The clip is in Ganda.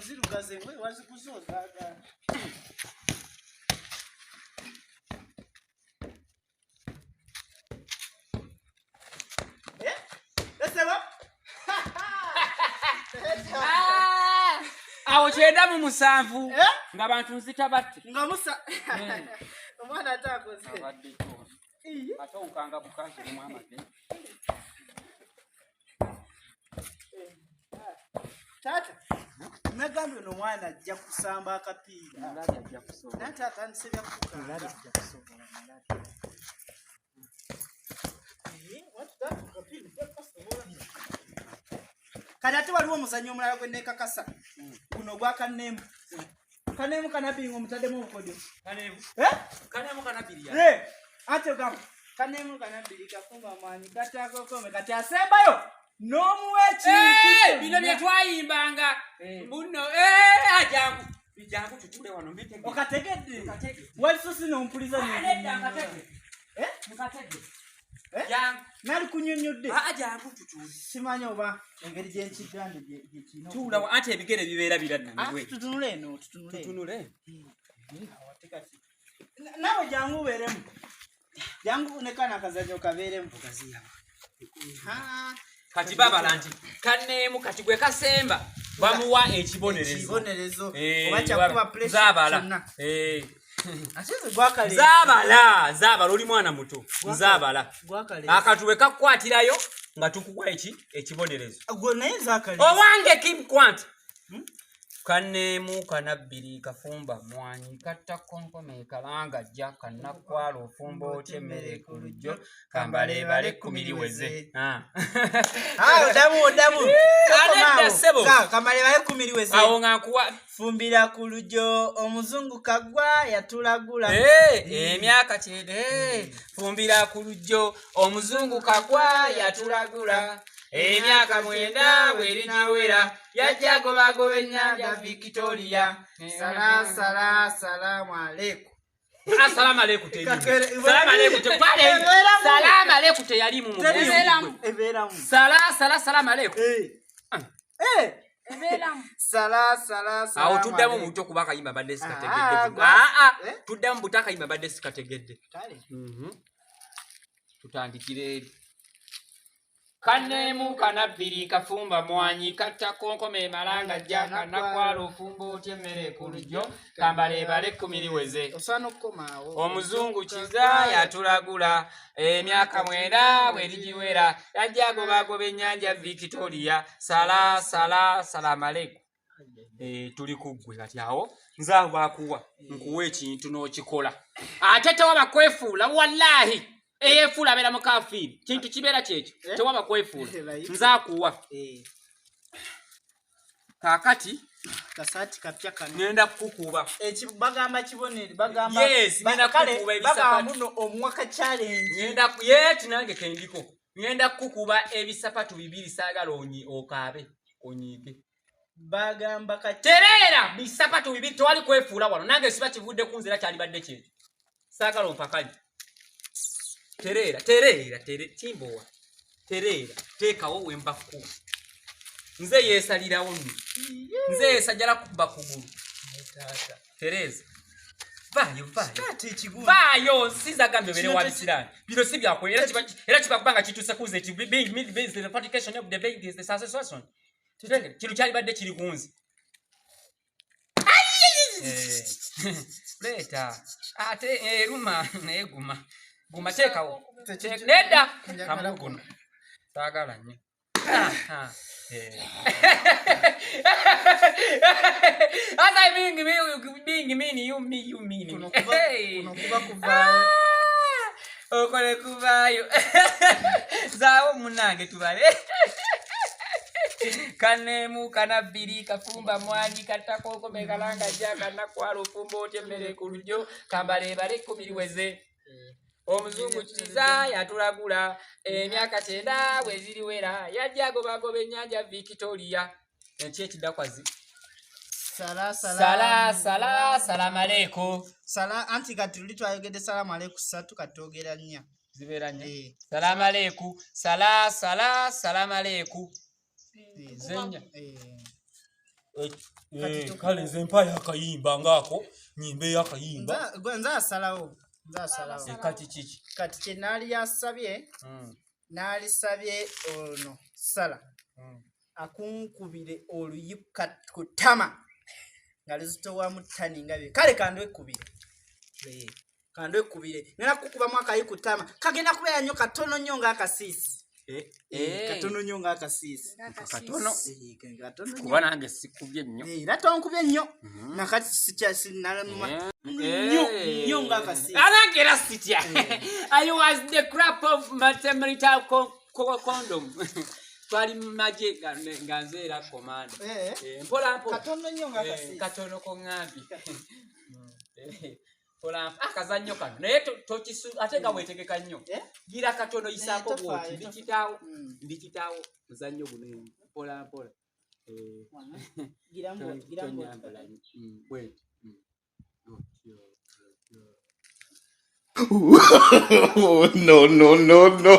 nzirugaze we wazikuzoza awo kyenda mu musanvu nga bantu nzita batte nga musa omwana atakoze abadde ko atowukanga bukaje mu amade tata nagambe no mwana ajja kusamba akapiira ndali ajja kusobola nata atanisebya kukanga ajja kusobola what that akapiira kasobola kati ate waliwo omuzannyo omulala gwe neekakasa guno gwa kanemu kanabinga omutaddemu obukodyo kanemu kanabiri ate ogamba kanemu kanabiri kafumba mwanyi katakokome kati asembayo n'omuwa ekintu bino bye twayimbanga buno ajangu bijangu tutule wano mbitege okategedde walisusi n'ompuliza jangu nali kunyonyodde jangu tutule simanyi oba engeri gy'ekigande gyekino tuula ate ebigere bibeera biraddanagwe tutunule eno tutunule nawe jangu ubeeremu jangu nekana akazannyo kabeeremu kati babala nti kanemu kati gwe kasemba bamuwa ekibonerezo oba kyakuba pressure zabala asize gwakale zabala oli mwana muto zabala akatuwe kakwatirayo nga tukugwa ekibonerezo gwe naye zakale owange kimkwanta kanemu kanabiri kafumba mwanyi katta konkome kalanga jja kanakwala ofumba otya emmere ku lujjo kambalebale kumiriweze damu anedda sebo kambalebale kumiriweze awo nga nkuwa fumbira ku lujjo omuzungu kagwa yatulagula emyaka kyede fumbira ku lujjo omuzungu kagwa yatulagula emyaka 9 bwerigiwera yajja gobagoba ennyanja Victoria salamu aleikum assalamu aleikum salamu aleikum salamu aleikum teyalimu mu eberamu salamu aleikum awo tuddamu muto kuba kayimba badde sikategedde tuddamu butakayimba badde sikategedde tutandikire eri kanemu kanabiri kafumba mwanyi katta konkome malanga jja kanakwala ofumba otya emmere ku lujjo kambalebale kumiriweze omuzungu kiza yatulagula emyaka 9 bwerigiwera yajja gobagoba ennyanja Victoria salamu aleikum tuli kuggwe kati awo nzaawe bakuwa nkuwa ekintu n'okikola ate tewaba kwefuula wallahi eyefuula abeera mukafiiri kintu kibeera kyekyo tewaba kwefuula nzaakuwa kaakati kasati kapya kano ngenda kukukuba bagamba kibonere bagamba yes ngenda kukukuba ebisapatu muno omwaka challenge ngenda yeti nange kendiko ngenda kukukuba ebisapatu 2 saagala okaabe onyiike bagamba katerera bisapatu 2 tewali kwefuula wano nange siba kivudde kunzira kyali badde kyekyo saagala ompakali terera Kimbowa terera teekawo wembaku nze yeesalirawo nno nze yeesajjala kuba kugulu tereza vaayo sizagambe bere wabisirani bino si byakwe era kibakubanga kituuse kuze eti the partition of the bank is the succession kino kyalibadde kiri kunzi leeta ate eruma naye guma teekawo nedda kamuguno saagala nnyo as I being mean you mean okole kuvaayo zaawo munange tubale kanemu kanabiri kafumba mwanyi katakokome kalanga jja kanakwala ofumba otya emmere ku lujjo kambalebale kumiriweze omuzungu kiza yatulagula emyaka 9 bweziriwera yajja gobagoba ennyanja Victoria ekyo ekidakwazi salamu aleikum anti kati tuli twayogedde salamu aleikum 3 katogera 4 zibeera 4 salamu aleikum salamu aleikum zenya kale nze mpa yakayimba ngako nyimbe yakayimba nza asalawo kati kiki kati kye naali yasabye n'alisabye ono sala akunkubire oluyika ku ttama nga lizitowamu ttani nga bye kale kandwekubire ngenda kukubamu akayi ku ttama kagenda kubeera nnyo katono nnyo ng'akasiisi katono nnyo ng'akasiisi katono kuba nange sikubye nnyo era tonkubye nnyo nakati sikyasinalama nnyo ng'akasiisi anange era sitya I was the crap of maternal condom twali maje nga nze era komando mpola katono nnyo ng'akasiisi katono ko ngambi Pola akazannyo kano naye tokisu ate nga wetegeka nnyo gira katono isaako bwoti ndikitaawo muzannyo guno pola girambo wait no